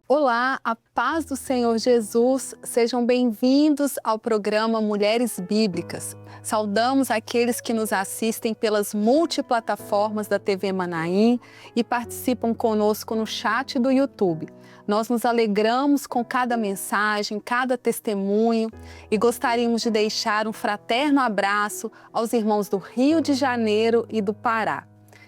Olá, a paz do Senhor Jesus, sejam bem-vindos ao programa Mulheres Bíblicas. Saudamos aqueles que nos assistem pelas multiplataformas da TV Manaim e participam conosco no chat do YouTube. Nós nos alegramos com cada mensagem, cada testemunho e gostaríamos de deixar um fraterno abraço aos irmãos do Rio de Janeiro e do Pará.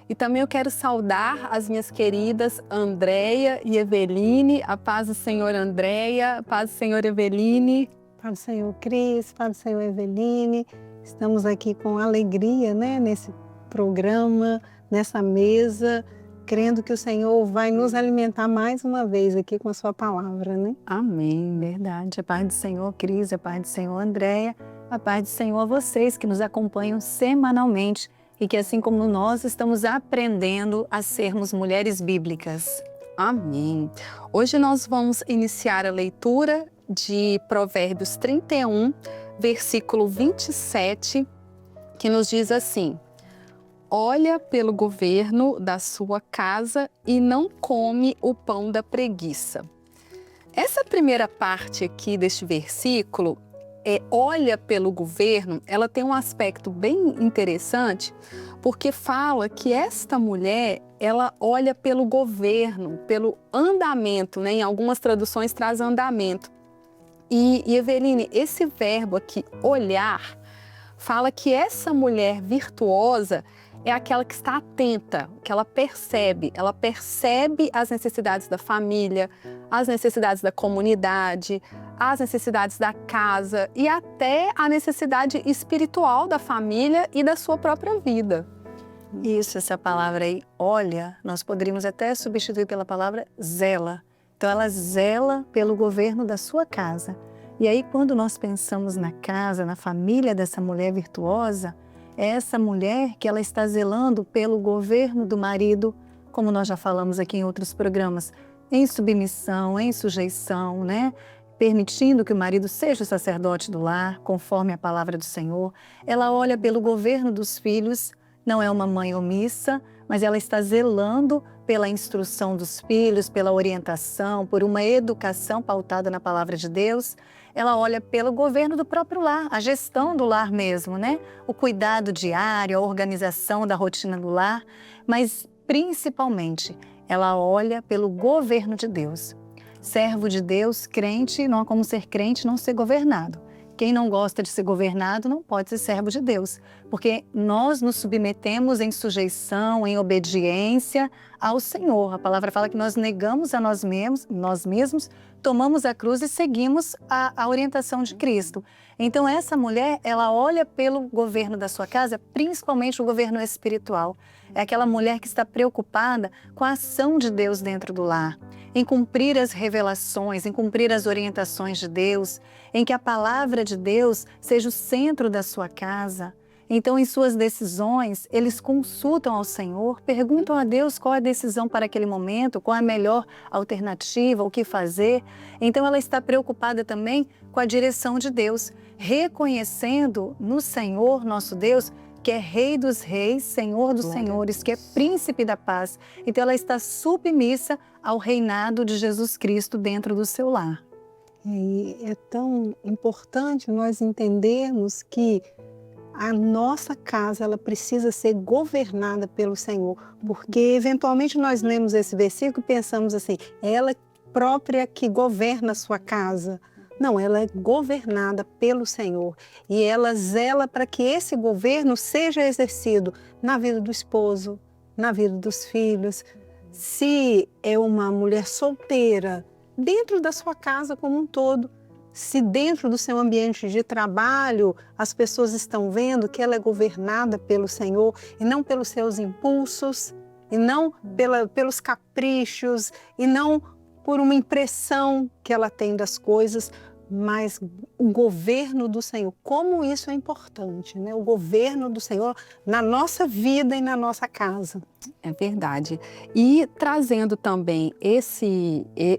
E também eu quero saudar as minhas queridas Andréia e Eveline. A paz do Senhor, Andréia. A paz do Senhor, Eveline. Paz do Senhor, Cris. Paz do Senhor, Eveline. Estamos aqui com alegria, nesse programa, nessa mesa, crendo que o Senhor vai nos alimentar mais uma vez aqui com a sua palavra, né? Amém, verdade. A paz do Senhor, Cris. A paz do Senhor, Andréia. A paz do Senhor a vocês que nos acompanham semanalmente. E que assim como nós estamos aprendendo a sermos mulheres bíblicas. Amém. Hoje nós vamos iniciar a leitura de Provérbios 31, versículo 27, que nos diz assim: olha pelo governo da sua casa e não come o pão da preguiça. Essa primeira parte aqui deste versículo, olha pelo governo, ela tem um aspecto bem interessante, porque fala que esta mulher, ela olha pelo governo, pelo andamento, Em algumas traduções traz andamento. E Eveline, esse verbo aqui, olhar, fala que essa mulher virtuosa é aquela que está atenta, que ela percebe as necessidades da família, as necessidades da comunidade, as necessidades da casa e até a necessidade espiritual da família e da sua própria vida. Isso, essa palavra aí, olha, nós poderíamos até substituir pela palavra zela. Então ela zela pelo governo da sua casa. E aí quando nós pensamos na casa, na família dessa mulher virtuosa, é essa mulher que ela está zelando pelo governo do marido, como nós já falamos aqui em outros programas, em submissão, em sujeição, permitindo que o marido seja o sacerdote do lar, conforme a palavra do Senhor. Ela olha pelo governo dos filhos, não é uma mãe omissa, mas ela está zelando pela instrução dos filhos, pela orientação, por uma educação pautada na palavra de Deus. Ela olha pelo governo do próprio lar, a gestão do lar mesmo, O cuidado diário, a organização da rotina do lar, mas principalmente ela olha pelo governo de Deus. Servo de Deus, crente, não há como ser crente e não ser governado. Quem não gosta de ser governado não pode ser servo de Deus, porque nós nos submetemos em sujeição, em obediência ao Senhor. A palavra fala que nós negamos a nós mesmos, tomamos a cruz e seguimos a orientação de Cristo. Então essa mulher, ela olha pelo governo da sua casa, principalmente o governo espiritual. É aquela mulher que está preocupada com a ação de Deus dentro do lar, em cumprir as revelações, em cumprir as orientações de Deus, em que a palavra de Deus seja o centro da sua casa. Então, em suas decisões, eles consultam ao Senhor, perguntam a Deus qual é a decisão para aquele momento, qual é a melhor alternativa, o que fazer. Então, ela está preocupada também com a direção de Deus, reconhecendo no Senhor, nosso Deus, que é Rei dos Reis, Senhor dos Senhores, que é Príncipe da Paz. Então, ela está submissa ao reinado de Jesus Cristo dentro do seu lar. E é tão importante nós entendermos que a nossa casa, ela precisa ser governada pelo Senhor, porque eventualmente nós lemos esse versículo e pensamos assim, ela própria que governa a sua casa. Não, ela é governada pelo Senhor e ela zela para que esse governo seja exercido na vida do esposo, na vida dos filhos. Se é uma mulher solteira, dentro da sua casa como um todo, se dentro do seu ambiente de trabalho as pessoas estão vendo que ela é governada pelo Senhor e não pelos seus impulsos, e não pelos caprichos, e não por uma impressão que ela tem das coisas, mas o governo do Senhor. Como isso é importante, né? O governo do Senhor na nossa vida e na nossa casa. É verdade. E trazendo também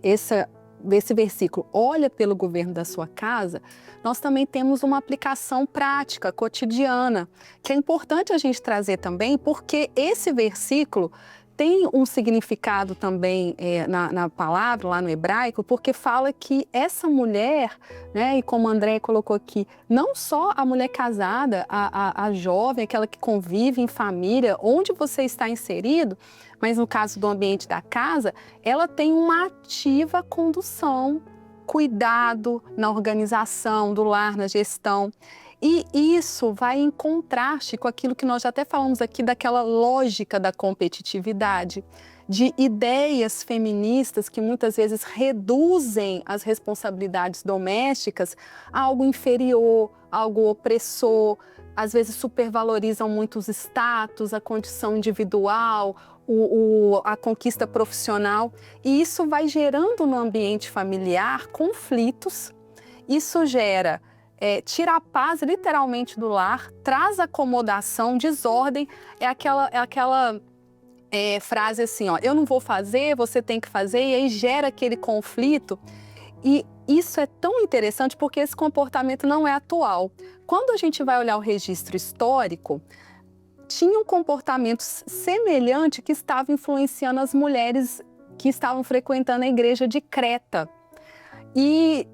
essa esse versículo, olha pelo governo da sua casa, nós também temos uma aplicação prática, cotidiana, que é importante a gente trazer também, porque esse versículo tem um significado também na palavra, lá no hebraico, porque fala que essa mulher, né, e como a Andréia colocou aqui, não só a mulher casada, a jovem, aquela que convive em família, onde você está inserido, mas no caso do ambiente da casa, ela tem uma ativa condução, cuidado na organização do lar, na gestão. E isso vai em contraste com aquilo que nós já até falamos aqui, daquela lógica da competitividade, de ideias feministas que muitas vezes reduzem as responsabilidades domésticas a algo inferior, algo opressor, às vezes supervalorizam muito os status, a condição individual, a conquista profissional. E isso vai gerando no ambiente familiar conflitos, isso gera... tira a paz literalmente do lar, traz acomodação, desordem, é aquela frase assim, ó, eu não vou fazer, você tem que fazer, e aí gera aquele conflito. E isso é tão interessante porque esse comportamento não é atual. Quando a gente vai olhar o registro histórico, tinham comportamentos semelhantes que estavam influenciando as mulheres que estavam frequentando a igreja de Creta. E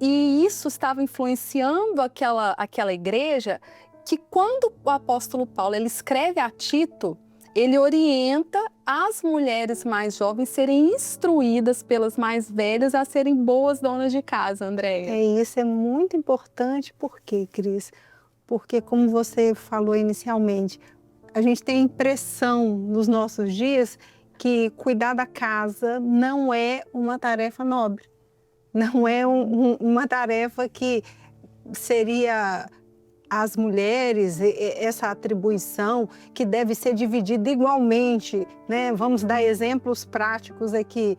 isso estava influenciando aquela igreja, que quando o apóstolo Paulo ele escreve a Tito, ele orienta as mulheres mais jovens serem instruídas pelas mais velhas a serem boas donas de casa, Andréia. Isso é muito importante, por quê, Cris? Porque, como você falou inicialmente, a gente tem a impressão nos nossos dias que cuidar da casa não é uma tarefa nobre. Não é uma tarefa que seria as mulheres, essa atribuição que deve ser dividida igualmente, né? Vamos dar exemplos práticos aqui.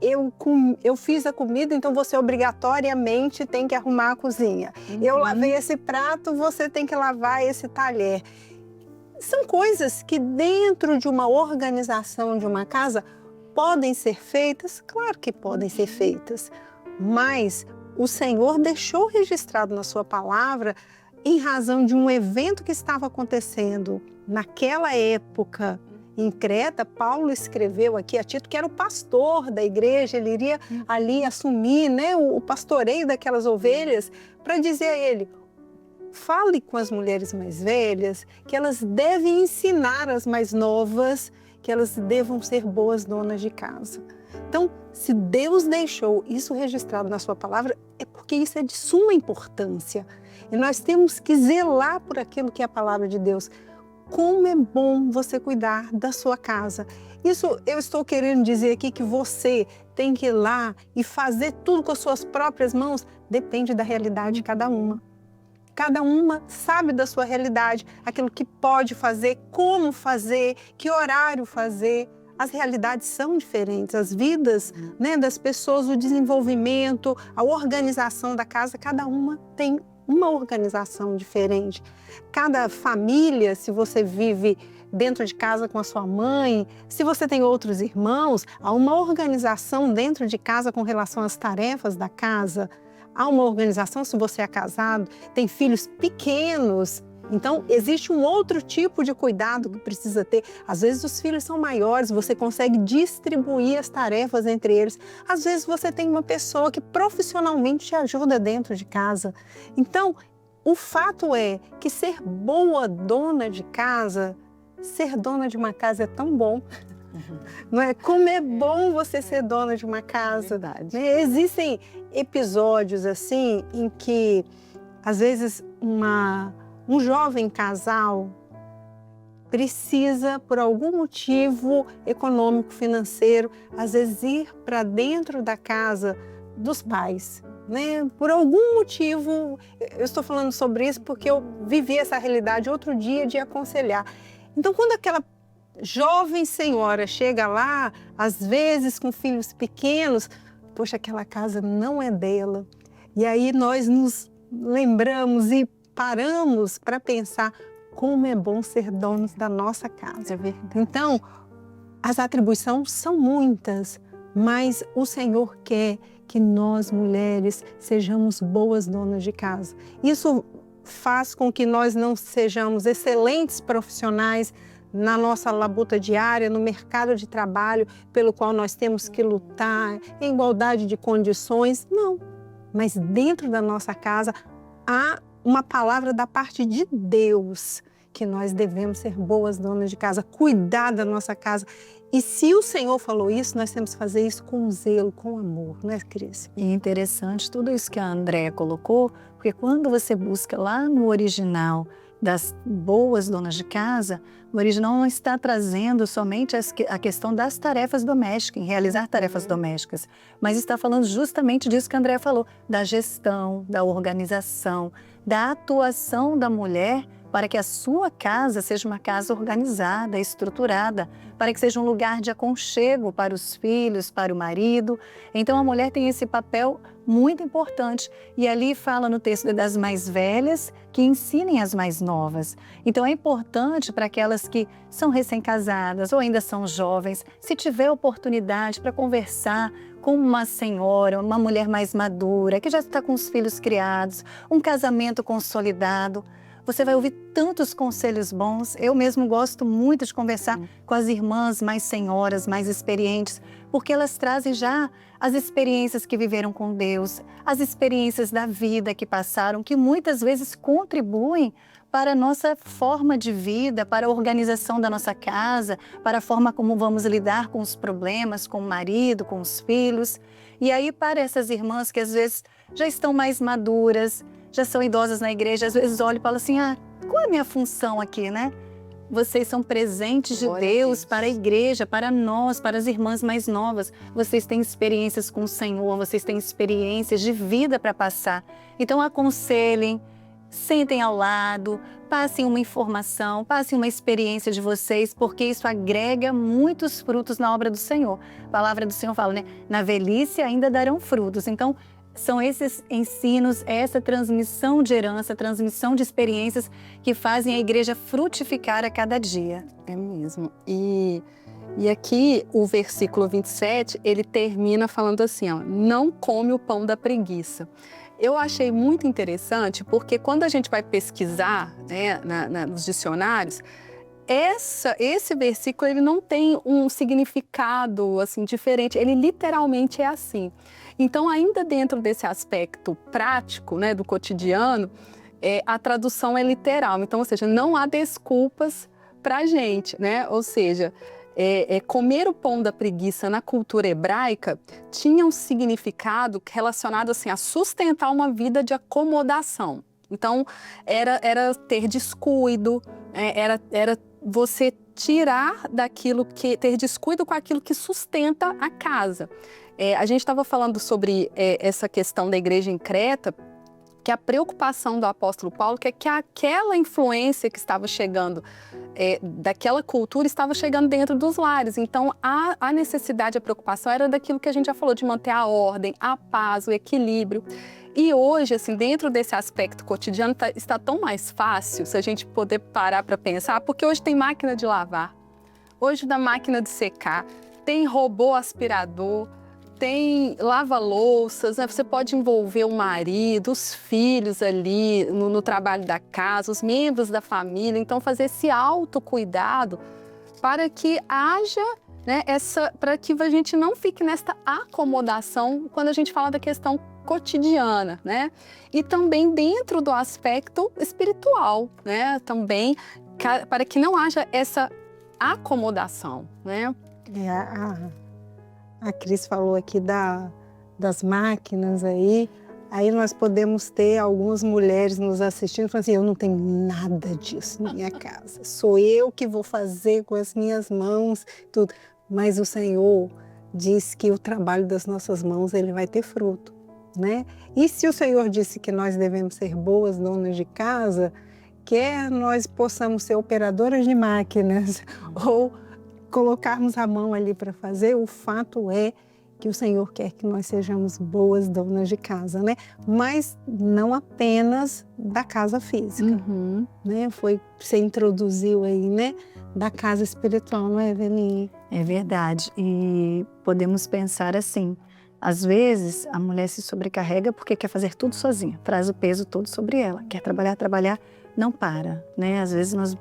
Eu fiz a comida, então você obrigatoriamente tem que arrumar a cozinha. Eu lavei esse prato, você tem que lavar esse talher. São coisas que dentro de uma organização de uma casa podem ser feitas, claro que podem ser feitas. Mas o Senhor deixou registrado na sua palavra, em razão de um evento que estava acontecendo naquela época em Creta. Paulo escreveu aqui a Tito, que era o pastor da igreja, ele iria ali assumir, né, o pastoreio daquelas ovelhas, para dizer a ele: fale com as mulheres mais velhas, que elas devem ensinar as mais novas, que elas devam ser boas donas de casa. Então, se Deus deixou isso registrado na sua palavra, é porque isso é de suma importância. E nós temos que zelar por aquilo que é a palavra de Deus. Como é bom você cuidar da sua casa. Isso eu estou querendo dizer aqui que você tem que ir lá e fazer tudo com as suas próprias mãos. Depende da realidade de cada uma. Cada uma sabe da sua realidade, aquilo que pode fazer, como fazer, que horário fazer. As realidades são diferentes, as vidas, né, das pessoas, o desenvolvimento, a organização da casa, cada uma tem uma organização diferente. Cada família, se você vive dentro de casa com a sua mãe, se você tem outros irmãos, há uma organização dentro de casa com relação às tarefas da casa. Há uma organização se você é casado, tem filhos pequenos. Então, existe um outro tipo de cuidado que precisa ter. Às vezes os filhos são maiores, você consegue distribuir as tarefas entre eles. Às vezes você tem uma pessoa que profissionalmente te ajuda dentro de casa. Então, o fato é que ser boa dona de casa, ser dona de uma casa é tão bom. Não é? Como é bom você ser dona de uma casa. Verdade. Né? Existem episódios assim em que, às vezes, um jovem casal precisa, por algum motivo econômico, financeiro, às vezes ir para dentro da casa dos pais, né? Por algum motivo, eu estou falando sobre isso porque eu vivi essa realidade outro dia de aconselhar. Então, quando aquela jovem senhora chega lá, às vezes com filhos pequenos, poxa, aquela casa não é dela. E aí nós nos lembramos e paramos para pensar como é bom ser donos da nossa casa. É verdade. Então, as atribuições são muitas, mas o Senhor quer que nós, mulheres, sejamos boas donas de casa. Isso faz com que nós não sejamos excelentes profissionais na nossa labuta diária, no mercado de trabalho pelo qual nós temos que lutar, em igualdade de condições. Não, mas dentro da nossa casa há uma palavra da parte de Deus que nós devemos ser boas donas de casa, cuidar da nossa casa. E se o Senhor falou isso, nós temos que fazer isso com zelo, com amor, não é, Cris? E é interessante tudo isso que a Andréa colocou, porque quando você busca lá no original das boas donas de casa, o original não está trazendo somente a questão das tarefas domésticas, em realizar tarefas domésticas, mas está falando justamente disso que a Andréa falou, da gestão, da organização, da atuação da mulher para que a sua casa seja uma casa organizada, estruturada, para que seja um lugar de aconchego para os filhos, para o marido. Então a mulher tem esse papel muito importante. E ali fala no texto das mais velhas que ensinem as mais novas. Então é importante para aquelas que são recém-casadas ou ainda são jovens, se tiver oportunidade para conversar com uma senhora, uma mulher mais madura, que já está com os filhos criados, um casamento consolidado, você vai ouvir tantos conselhos bons. Eu mesmo gosto muito de conversar com as irmãs mais senhoras, mais experientes, porque elas trazem já as experiências que viveram com Deus, as experiências da vida que passaram, que muitas vezes contribuem para a nossa forma de vida, para a organização da nossa casa, para a forma como vamos lidar com os problemas, com o marido, com os filhos. E aí, para essas irmãs que às vezes já estão mais maduras, já são idosas na igreja, às vezes olham e falam assim, qual é a minha função aqui, né? Vocês são presentes de Deus para a igreja, para nós, para as irmãs mais novas. Vocês têm experiências com o Senhor, vocês têm experiências de vida para passar. Então aconselhem, sentem ao lado, passem uma informação, passem uma experiência de vocês, porque isso agrega muitos frutos na obra do Senhor. A palavra do Senhor fala, né? Na velhice ainda darão frutos. Então, são esses ensinos, essa transmissão de herança, transmissão de experiências que fazem a igreja frutificar a cada dia. É mesmo. E aqui o versículo 27, ele termina falando assim, não come o pão da preguiça. Eu achei muito interessante porque quando a gente vai pesquisar, né, nos dicionários, esse versículo ele não tem um significado assim diferente, ele literalmente é assim. Então, ainda dentro desse aspecto prático, né, do cotidiano, a tradução é literal. Então, ou seja, não há desculpas para a gente, né? Ou seja, comer o pão da preguiça na cultura hebraica tinha um significado relacionado assim, a sustentar uma vida de acomodação. Então, era ter descuido, era você tirar ter descuido com aquilo que sustenta a casa. A gente estava falando sobre essa questão da igreja em Creta, que a preocupação do apóstolo Paulo que aquela influência que estava chegando daquela cultura estava chegando dentro dos lares. Então, a necessidade, a preocupação era daquilo que a gente já falou, de manter a ordem, a paz, o equilíbrio. E hoje, assim, dentro desse aspecto cotidiano, está tão mais fácil se a gente poder parar para pensar, porque hoje tem máquina de lavar, hoje dá máquina de secar, tem robô aspirador, tem lava-louças, né? Você pode envolver o marido, os filhos ali no trabalho da casa, os membros da família. Então, fazer esse autocuidado para que haja, né, para que a gente não fique nesta acomodação quando a gente fala da questão cotidiana, né? E também dentro do aspecto espiritual, né? Também para que não haja essa acomodação, né? A Cris falou aqui das máquinas aí nós podemos ter algumas mulheres nos assistindo e falando assim, eu não tenho nada disso na minha casa, sou eu que vou fazer com as minhas mãos, tudo. Mas o Senhor diz que o trabalho das nossas mãos, ele vai ter fruto, né? E se o Senhor disse que nós devemos ser boas donas de casa, quer nós possamos ser operadoras de máquinas ou colocarmos a mão ali para fazer, o fato é que o Senhor quer que nós sejamos boas donas de casa, né? Mas não apenas da casa física, né? Você introduziu aí, né? Da casa espiritual, não é, Eveline? É verdade. E podemos pensar assim, Às vezes, a mulher se sobrecarrega porque quer fazer tudo sozinha, traz o peso todo sobre ela, quer trabalhar, não para, né? Às vezes nós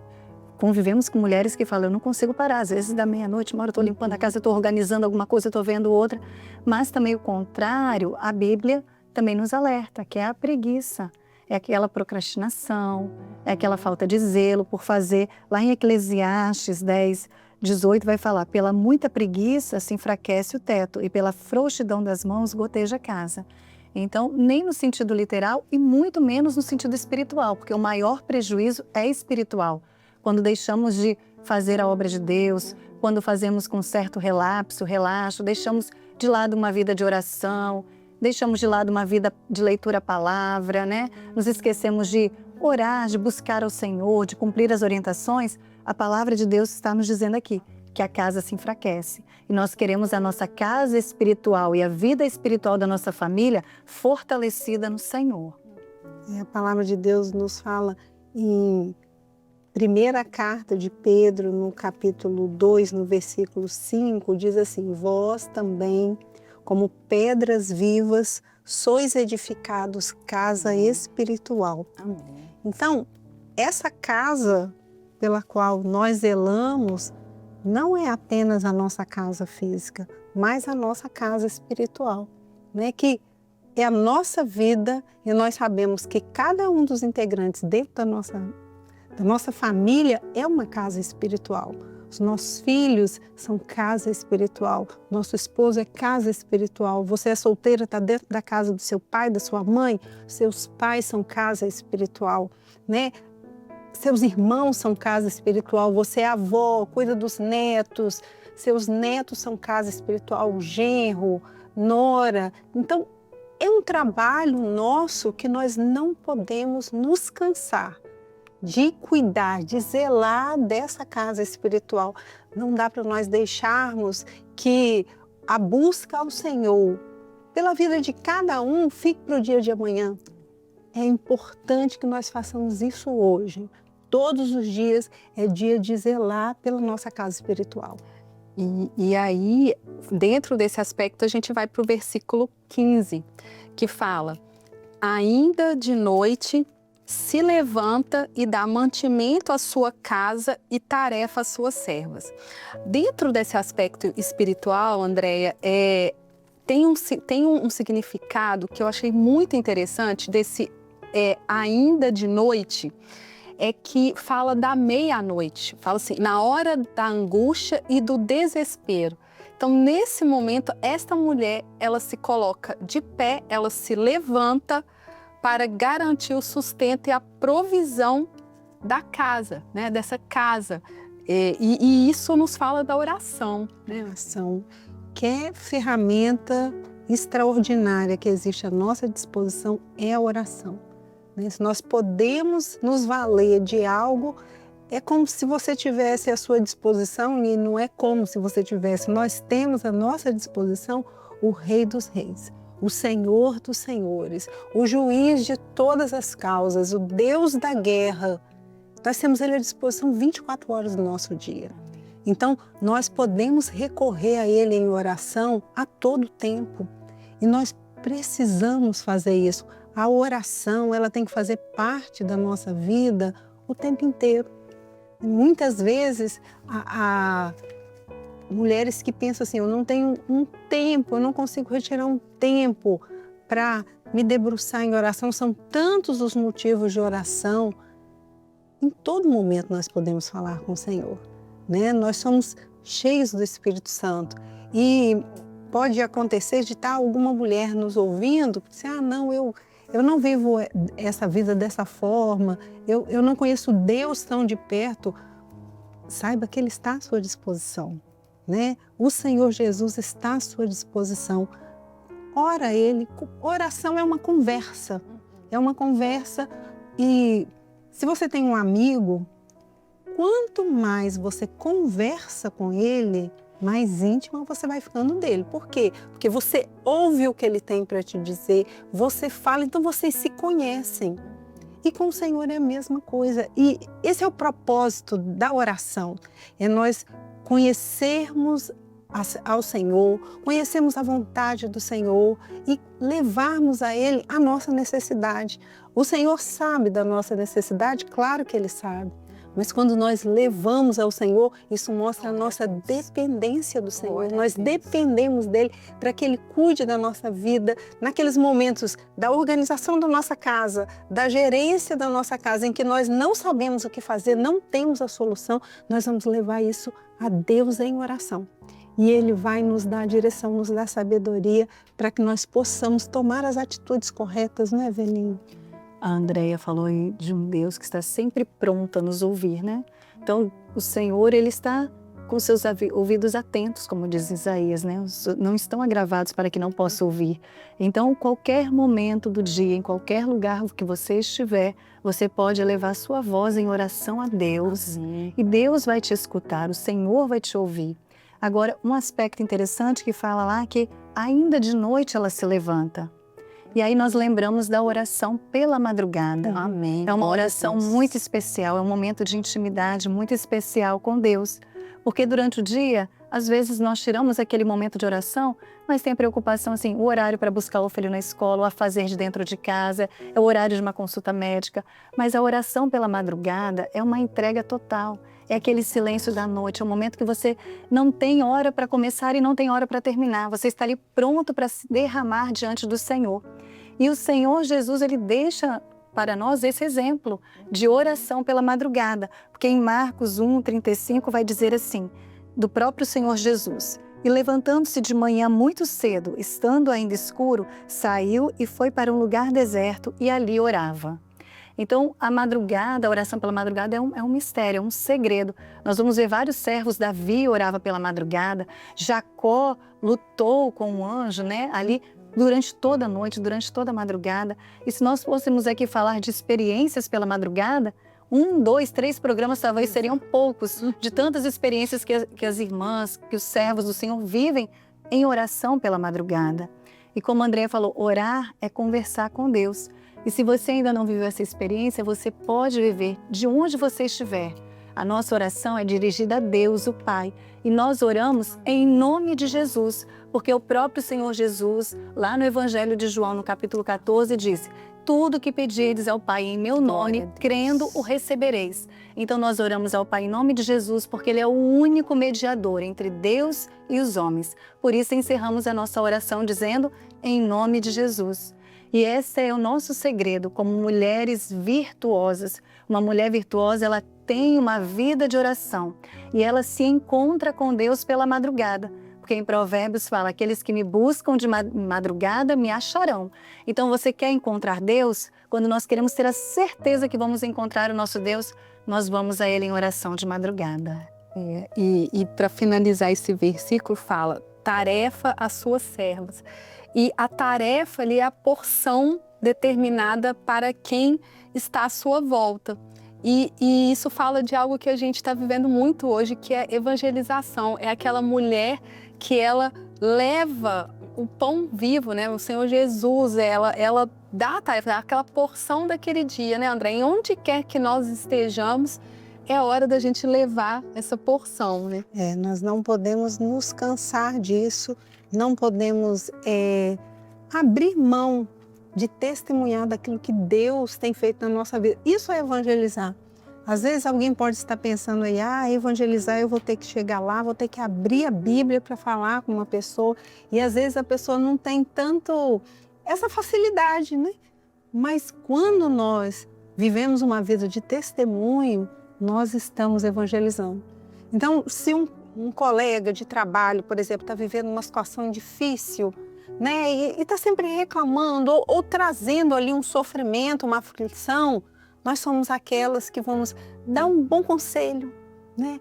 convivemos com mulheres que falam, eu não consigo parar, às vezes da meia-noite, uma hora eu estou limpando a casa, eu estou organizando alguma coisa, eu estou vendo outra, mas também o contrário, a Bíblia também nos alerta, que é a preguiça, é aquela procrastinação, é aquela falta de zelo por fazer. Lá em Eclesiastes 10:18 vai falar, pela muita preguiça se enfraquece o teto e pela frouxidão das mãos goteja a casa. Então, nem no sentido literal e muito menos no sentido espiritual, porque o maior prejuízo é espiritual. Quando deixamos de fazer a obra de Deus, quando fazemos com certo relaxo, deixamos de lado uma vida de oração, deixamos de lado uma vida de leitura à palavra, né? Nos esquecemos de orar, de buscar ao Senhor, de cumprir as orientações. A palavra de Deus está nos dizendo aqui que a casa se enfraquece. E nós queremos a nossa casa espiritual e a vida espiritual da nossa família fortalecida no Senhor. A palavra de Deus nos fala em primeira carta de Pedro, no capítulo 2, no versículo 5, diz assim, vós também, como pedras vivas, sois edificados casa espiritual. Amém. Então, essa casa pela qual nós zelamos não é apenas a nossa casa física, mas a nossa casa espiritual, né? Que é a nossa vida e nós sabemos que cada um dos integrantes dentro da nossa família é uma casa espiritual. Os nossos filhos são casa espiritual, nosso esposo é casa espiritual, você é solteira, está dentro da casa do seu pai, da sua mãe, seus pais são casa espiritual, né? Seus irmãos são casa espiritual, você é avó, cuida dos netos, seus netos são casa espiritual, genro, nora. Então, é um trabalho nosso que nós não podemos nos cansar de cuidar, de zelar dessa casa espiritual. Não dá para nós deixarmos que a busca ao Senhor pela vida de cada um fique para o dia de amanhã. É importante que nós façamos isso hoje. Todos os dias é dia de zelar pela nossa casa espiritual. E aí, dentro desse aspecto, a gente vai para o versículo 15, que fala, ainda de noite se levanta e dá mantimento à sua casa e tarefa às suas servas. Dentro desse aspecto espiritual, Andréia, tem um significado que eu achei muito interessante desse ainda de noite, é que fala da meia-noite, fala assim, na hora da angústia e do desespero. Então, nesse momento, esta mulher, ela se coloca de pé, ela se levanta para garantir o sustento e a provisão da casa, né, dessa casa. E isso nos fala da oração, né? Oração, que é ferramenta extraordinária que existe à nossa disposição, é a oração. Se nós podemos nos valer de algo, é como se você tivesse à sua disposição, e não é como se você tivesse, nós temos à nossa disposição o Rei dos Reis, o Senhor dos Senhores, o juiz de todas as causas, o Deus da guerra. Nós temos Ele à disposição 24 horas do nosso dia. Então, nós podemos recorrer a Ele em oração a todo tempo. E nós precisamos fazer isso. A oração, ela tem que fazer parte da nossa vida o tempo inteiro. Muitas vezes, há mulheres que pensam assim, eu não tenho um tempo, eu não consigo retirar um tempo para me debruçar em oração. São tantos os motivos de oração. Em todo momento nós podemos falar com o Senhor, né? Nós somos cheios do Espírito Santo. E pode acontecer de estar alguma mulher nos ouvindo, dizer, não, eu não vivo essa vida dessa forma, eu não conheço Deus tão de perto. Saiba que Ele está à sua disposição, né? O Senhor Jesus está à sua disposição. Ora a Ele, oração é uma conversa e se você tem um amigo, quanto mais você conversa com ele, mais íntima você vai ficando dele. Por quê? Porque você ouve o que ele tem para te dizer, você fala, então vocês se conhecem. E com o Senhor é a mesma coisa. E esse é o propósito da oração, é nós conhecermos ao Senhor, conhecemos a vontade do Senhor e levarmos a Ele a nossa necessidade. O Senhor sabe da nossa necessidade, claro que Ele sabe. Mas quando nós levamos ao Senhor, isso mostra a nossa dependência do Senhor. Nós dependemos dEle para que Ele cuide da nossa vida, naqueles momentos da organização da nossa casa, da gerência da nossa casa, em que nós não sabemos o que fazer, não temos a solução, nós vamos levar isso a Deus em oração. E Ele vai nos dar a direção, nos dar sabedoria para que nós possamos tomar as atitudes corretas, não é, Eveline? A Andréia falou aí de um Deus que está sempre pronto a nos ouvir, né? Então, o Senhor, Ele está com seus ouvidos atentos, como diz Isaías, né? Não estão agravados para que não possa ouvir. Então, qualquer momento do dia, em qualquer lugar que você estiver, você pode elevar sua voz em oração a Deus. E Deus vai te escutar, o Senhor vai te ouvir. Agora, um aspecto interessante que fala lá que ainda de noite ela se levanta. E aí nós lembramos da oração pela madrugada. Amém. É uma oração muito especial, é um momento de intimidade muito especial com Deus. Porque durante o dia, às vezes nós tiramos aquele momento de oração, mas tem a preocupação assim, o horário para buscar o filho na escola, o afazer de dentro de casa, é o horário de uma consulta médica. Mas a oração pela madrugada é uma entrega total. É aquele silêncio da noite, é um momento que você não tem hora para começar e não tem hora para terminar. Você está ali pronto para se derramar diante do Senhor. E o Senhor Jesus, Ele deixa para nós esse exemplo de oração pela madrugada. Porque em Marcos 1:35 vai dizer assim, do próprio Senhor Jesus: "E levantando-se de manhã muito cedo, estando ainda escuro, saiu e foi para um lugar deserto e ali orava." Então, a madrugada, a oração pela madrugada é um mistério, é um segredo. Nós vamos ver vários servos, Davi orava pela madrugada, Jacó lutou com um anjo, né, ali durante toda a noite, durante toda a madrugada. E se nós fôssemos aqui falar de experiências pela madrugada, 1, 2, 3 programas talvez seriam poucos, de tantas experiências que as irmãs, que os servos do Senhor vivem em oração pela madrugada. E como a Andréia falou, orar é conversar com Deus. E se você ainda não viveu essa experiência, você pode viver de onde você estiver. A nossa oração é dirigida a Deus, o Pai. E nós oramos em nome de Jesus, porque o próprio Senhor Jesus, lá no Evangelho de João, no capítulo 14, disse: "Tudo que pedirdes ao Pai em meu nome, crendo, o recebereis." Então nós oramos ao Pai em nome de Jesus, porque Ele é o único mediador entre Deus e os homens. Por isso encerramos a nossa oração dizendo: em nome de Jesus. E esse é o nosso segredo como mulheres virtuosas. Uma mulher virtuosa, ela tem uma vida de oração e ela se encontra com Deus pela madrugada. Porque em Provérbios fala, aqueles que me buscam de madrugada me acharão. Então você quer encontrar Deus? Quando nós queremos ter a certeza que vamos encontrar o nosso Deus, nós vamos a Ele em oração de madrugada. E para finalizar esse versículo fala, tarefa às suas servas. E a tarefa ali é a porção determinada para quem está à sua volta. E isso fala de algo que a gente está vivendo muito hoje, que é evangelização. É aquela mulher que ela leva o pão vivo, né? O Senhor Jesus, ela dá a tarefa, dá aquela porção daquele dia, né, André? Em onde quer que nós estejamos, é hora da gente levar essa porção, né? Nós não podemos nos cansar disso, não podemos abrir mão de testemunhar daquilo que Deus tem feito na nossa vida. Isso é evangelizar. Às vezes alguém pode estar pensando aí, evangelizar eu vou ter que chegar lá, vou ter que abrir a Bíblia para falar com uma pessoa. E às vezes a pessoa não tem tanto essa facilidade, né? Mas quando nós vivemos uma vida de testemunho, nós estamos evangelizando. Então, se um colega de trabalho, por exemplo, está vivendo uma situação difícil, né, e está sempre reclamando ou trazendo ali um sofrimento, uma aflição, nós somos aquelas que vamos dar um bom conselho, né?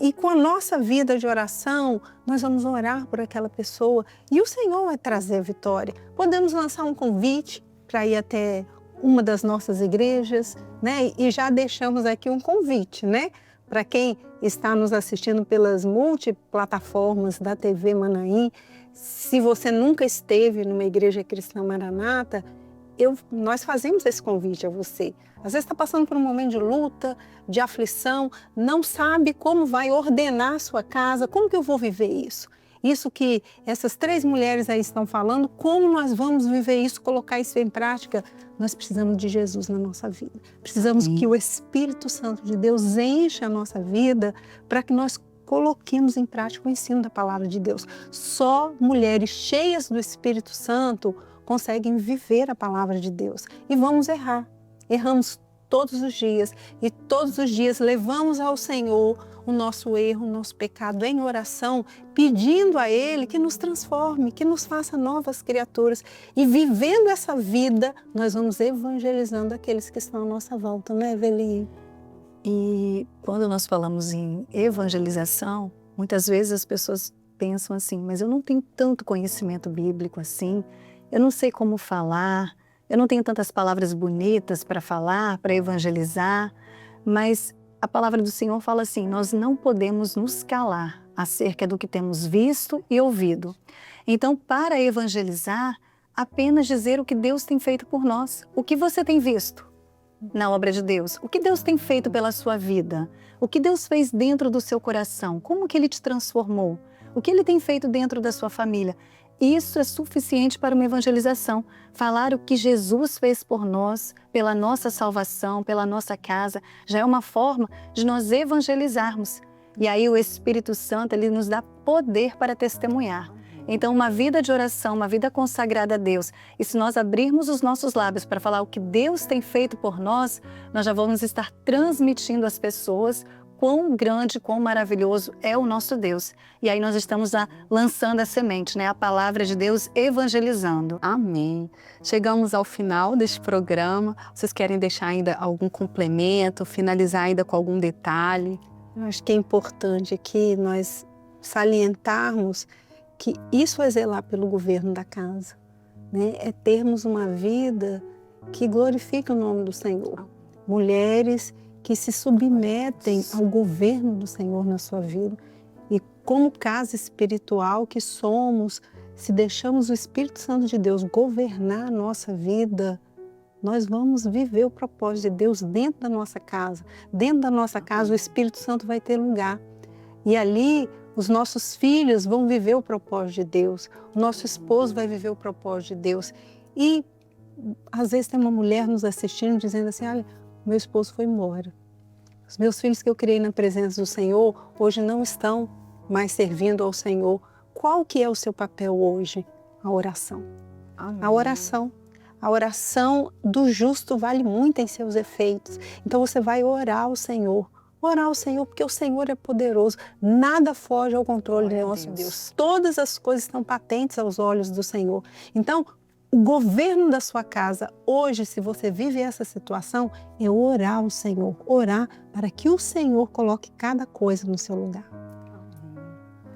E com a nossa vida de oração, nós vamos orar por aquela pessoa e o Senhor vai trazer a vitória. Podemos lançar um convite para ir até uma das nossas igrejas, né? E já deixamos aqui um convite, né? Para quem está nos assistindo pelas multiplataformas da TV Manaim, se você nunca esteve numa igreja cristã Maranata, nós fazemos esse convite a você. Às vezes está passando por um momento de luta, de aflição, não sabe como vai ordenar a sua casa, como que eu vou viver isso? Isso que essas 3 mulheres aí estão falando, como nós vamos viver isso, colocar isso em prática? Nós precisamos de Jesus na nossa vida. Precisamos que o Espírito Santo de Deus encha a nossa vida para que nós coloquemos em prática o ensino da palavra de Deus. Só mulheres cheias do Espírito Santo conseguem viver a palavra de Deus. E vamos errar. Erramos todos os dias e todos os dias levamos ao Senhor o nosso erro, o nosso pecado em oração, pedindo a Ele que nos transforme, que nos faça novas criaturas. E vivendo essa vida, nós vamos evangelizando aqueles que estão à nossa volta, não é, Eveline? E quando nós falamos em evangelização, muitas vezes as pessoas pensam assim, mas eu não tenho tanto conhecimento bíblico assim, eu não sei como falar, eu não tenho tantas palavras bonitas para falar, para evangelizar, mas a palavra do Senhor fala assim, nós não podemos nos calar acerca do que temos visto e ouvido. Então, para evangelizar, apenas dizer o que Deus tem feito por nós. O que você tem visto na obra de Deus? O que Deus tem feito pela sua vida? O que Deus fez dentro do seu coração? Como que Ele te transformou? O que Ele tem feito dentro da sua família? Isso é suficiente para uma evangelização. Falar o que Jesus fez por nós, pela nossa salvação, pela nossa casa, já é uma forma de nós evangelizarmos. E aí o Espírito Santo, ele nos dá poder para testemunhar. Então, uma vida de oração, uma vida consagrada a Deus, e se nós abrirmos os nossos lábios para falar o que Deus tem feito por nós, nós já vamos estar transmitindo às pessoas quão grande, quão maravilhoso é o nosso Deus. E aí nós estamos lançando a semente, né? A palavra de Deus evangelizando. Amém. Chegamos ao final deste programa. Vocês querem deixar ainda algum complemento, finalizar ainda com algum detalhe? Eu acho que é importante aqui nós salientarmos que isso é zelar pelo governo da casa, né? É termos uma vida que glorifica o nome do Senhor. Mulheres que se submetem ao governo do Senhor na sua vida. E como casa espiritual que somos, se deixamos o Espírito Santo de Deus governar a nossa vida, nós vamos viver o propósito de Deus dentro da nossa casa. Dentro da nossa casa o Espírito Santo vai ter lugar. E ali os nossos filhos vão viver o propósito de Deus. O nosso esposo vai viver o propósito de Deus. E às vezes tem uma mulher nos assistindo dizendo assim, olha, meu esposo foi embora. Os meus filhos que eu criei na presença do Senhor, hoje não estão mais servindo ao Senhor. Qual que é o seu papel hoje? A oração. Amém. A oração. A oração do justo vale muito em seus efeitos. Então você vai orar ao Senhor. Orar ao Senhor, porque o Senhor é poderoso. Nada foge ao controle do nosso Deus. Todas as coisas estão patentes aos olhos do Senhor. Então, o governo da sua casa, hoje, se você vive essa situação, é orar ao Senhor. Orar para que o Senhor coloque cada coisa no seu lugar.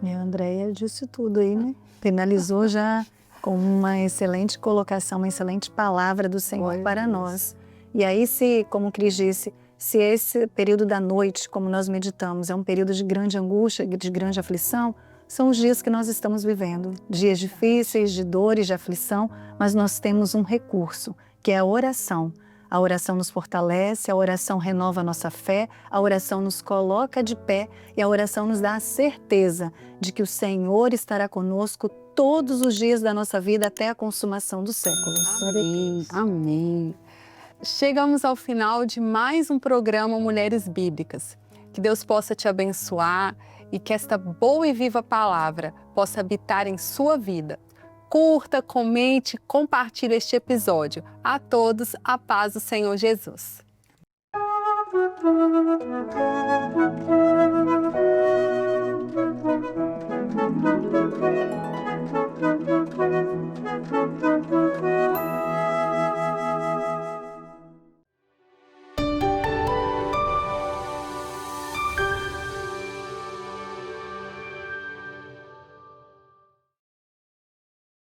E a Andréia disse tudo aí, né? Finalizou já com uma excelente colocação, uma excelente palavra do Senhor para nós. E aí, como o Cris disse, se esse período da noite, como nós meditamos, é um período de grande angústia, de grande aflição, são os dias que nós estamos vivendo, dias difíceis, de dores, de aflição, mas nós temos um recurso, que é a oração. A oração nos fortalece, a oração renova a nossa fé, a oração nos coloca de pé e a oração nos dá a certeza de que o Senhor estará conosco todos os dias da nossa vida até a consumação dos séculos. Amém. Amém. Chegamos ao final de mais um programa Mulheres Bíblicas. Que Deus possa te abençoar e que esta boa e viva palavra possa habitar em sua vida. Curta, comente, compartilhe este episódio. A todos, a paz do Senhor Jesus.